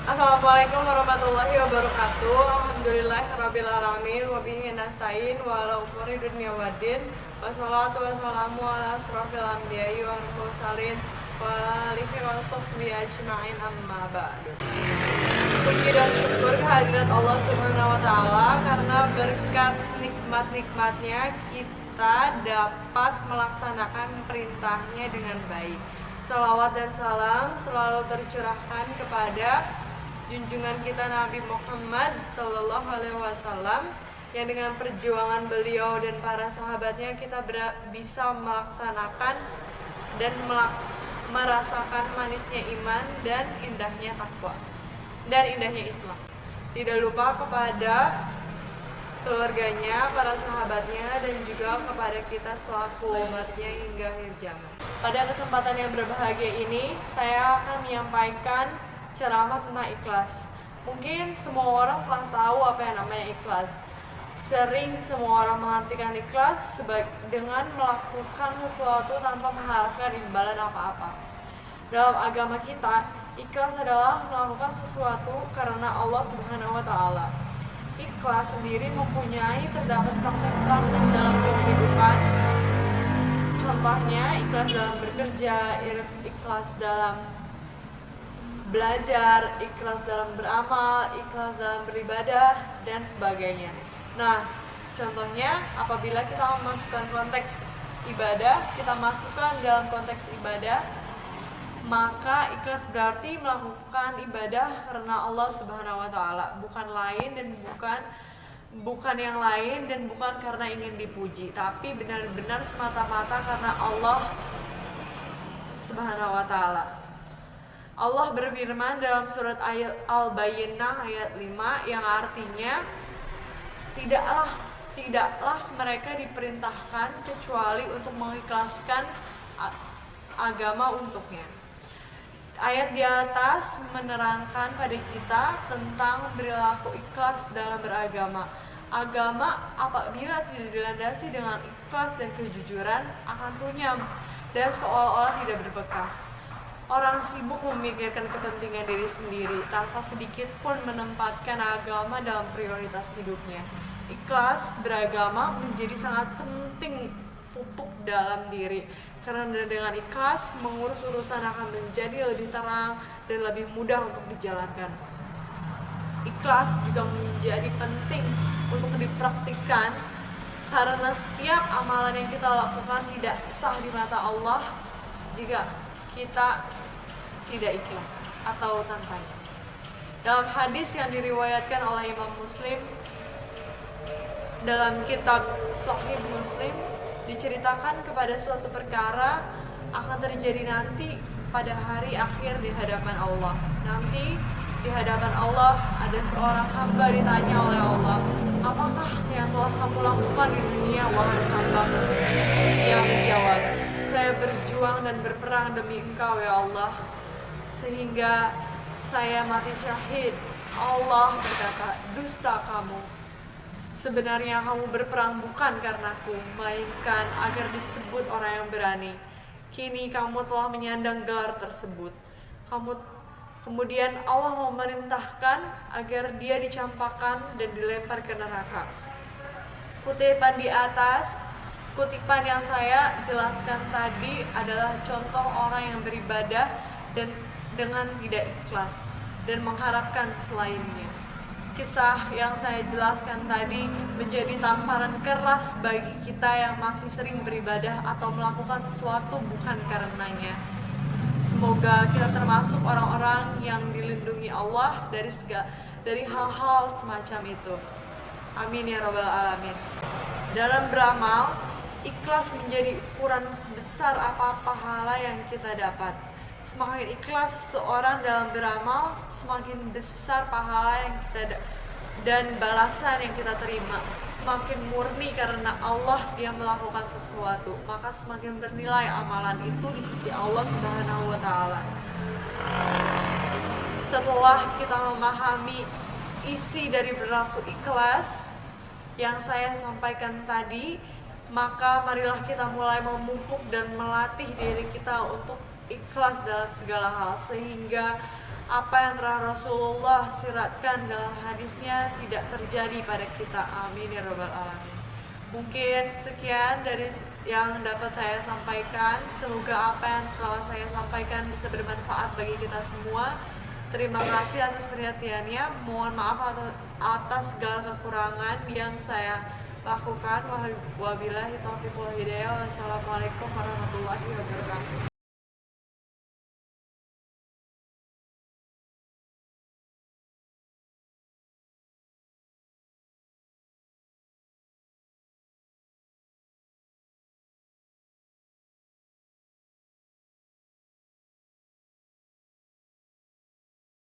Assalamualaikum warahmatullahi wabarakatuh. Alhamdulillahirabbil alamin wa bihi nasta'in wa ala umuri dunya waddin. Wassalatu wassalamu ala asrofil anbiya'i wal mursalin wa ala alihi wa sahbihi ajma'in amma ba'du. Puji dan syukur kehadirat Allah Subhanahu wa taala karena berkat nikmat-nikmatnya kita dapat melaksanakan perintahnya dengan baik. Salawat dan salam selalu tercurahkan kepada junjungan kita Nabi Muhammad Sallallahu Alaihi Wasallam yang dengan perjuangan beliau dan para sahabatnya kita bisa melaksanakan dan merasakan manisnya iman dan indahnya takwa dan indahnya Islam. Tidak lupa kepada keluarganya, para sahabatnya, dan juga kepada kita selaku umatnya hingga akhir zaman. Pada kesempatan yang berbahagia ini, saya akan menyampaikan ceramah tentang ikhlas. Mungkin semua orang telah tahu apa yang namanya ikhlas. Sering semua orang mengartikan ikhlas dengan melakukan sesuatu tanpa mengharapkan imbalan apa-apa. Dalam agama kita, ikhlas adalah melakukan sesuatu karena Allah Subhanahu wa taala. Ikhlas sendiri mempunyai terdapat praktek-praktek dalam kehidupan. Contohnya, ikhlas dalam bekerja, ikhlas dalam belajar, ikhlas dalam beramal, ikhlas dalam beribadah, dan sebagainya. Nah, contohnya apabila kita memasukkan konteks ibadah, kita masukkan dalam konteks ibadah, maka ikhlas berarti melakukan ibadah karena Allah Subhanahu wa taala, bukan lain dan bukan yang lain dan bukan karena ingin dipuji, tapi benar-benar semata-mata karena Allah Subhanahu wa taala. Allah berfirman dalam surat Al-Bayyinah ayat 5 yang artinya tidaklah mereka diperintahkan kecuali untuk mengikhlaskan agama untuknya. Ayat di atas menerangkan pada kita tentang perilaku ikhlas dalam beragama. Agama apabila tidak dilandasi dengan ikhlas dan kejujuran akan runyam dan seolah-olah tidak berbekas. Orang sibuk memikirkan kepentingan diri sendiri tanpa sedikit pun menempatkan agama dalam prioritas hidupnya. Ikhlas beragama menjadi sangat penting pupuk dalam diri, karena dengan ikhlas mengurus urusan akan menjadi lebih terang dan lebih mudah untuk dijalankan. Ikhlas juga menjadi penting untuk dipraktikkan karena setiap amalan yang kita lakukan tidak sah di mata Allah jika kita tidak ikhlas atau tanpanya. Dalam hadis yang diriwayatkan oleh Imam Muslim dalam kitab Sahih Muslim diceritakan kepada suatu perkara akan terjadi nanti pada hari akhir di hadapan Allah. Nanti di hadapan Allah ada seorang hamba ditanya oleh Allah, apakah yang telah kamu lakukan di dunia wahai hamba-Mu? Dia menjawab, saya berjuang dan berperang demi Engkau ya Allah, sehingga saya mati syahid. Allah berkata, dusta kamu. Sebenarnya kamu berperang bukan karenaku, melainkan agar disebut orang yang berani. Kini kamu telah menyandang gelar tersebut. Kemudian Allah memerintahkan agar dia dicampakkan dan dilempar ke neraka. Kutipan yang saya jelaskan tadi adalah contoh orang yang beribadah dan dengan tidak ikhlas dan mengharapkan selainnya. Kisah yang saya jelaskan tadi menjadi tamparan keras bagi kita yang masih sering beribadah atau melakukan sesuatu bukan karenanya. Semoga kita termasuk orang-orang yang dilindungi Allah dari hal-hal semacam itu. Amin ya rabbal alamin. Dalam beramal, ikhlas menjadi ukuran sebesar apa pahala yang kita dapat. Semakin ikhlas seseorang dalam beramal, semakin besar pahala yang kita dan balasan yang kita terima. Semakin murni karena Allah dia melakukan sesuatu, maka semakin bernilai amalan itu di sisi Allah Subhanahu wa taala. Setelah kita memahami isi dari perilaku ikhlas yang saya sampaikan tadi, maka marilah kita mulai memupuk dan melatih diri kita untuk ikhlas dalam segala hal, sehingga apa yang telah Rasulullah siratkan dalam hadisnya tidak terjadi pada kita. Amin ya rabbal alamin. Mungkin sekian dari yang dapat saya sampaikan. Semoga apa yang telah saya sampaikan bisa bermanfaat bagi kita semua. Terima kasih atas perhatiannya. Mohon maaf atas segala kekurangan yang saya lakukan. Wabillahi taufiq wal hidayah. Wassalamualaikum warahmatullahi wabarakatuh.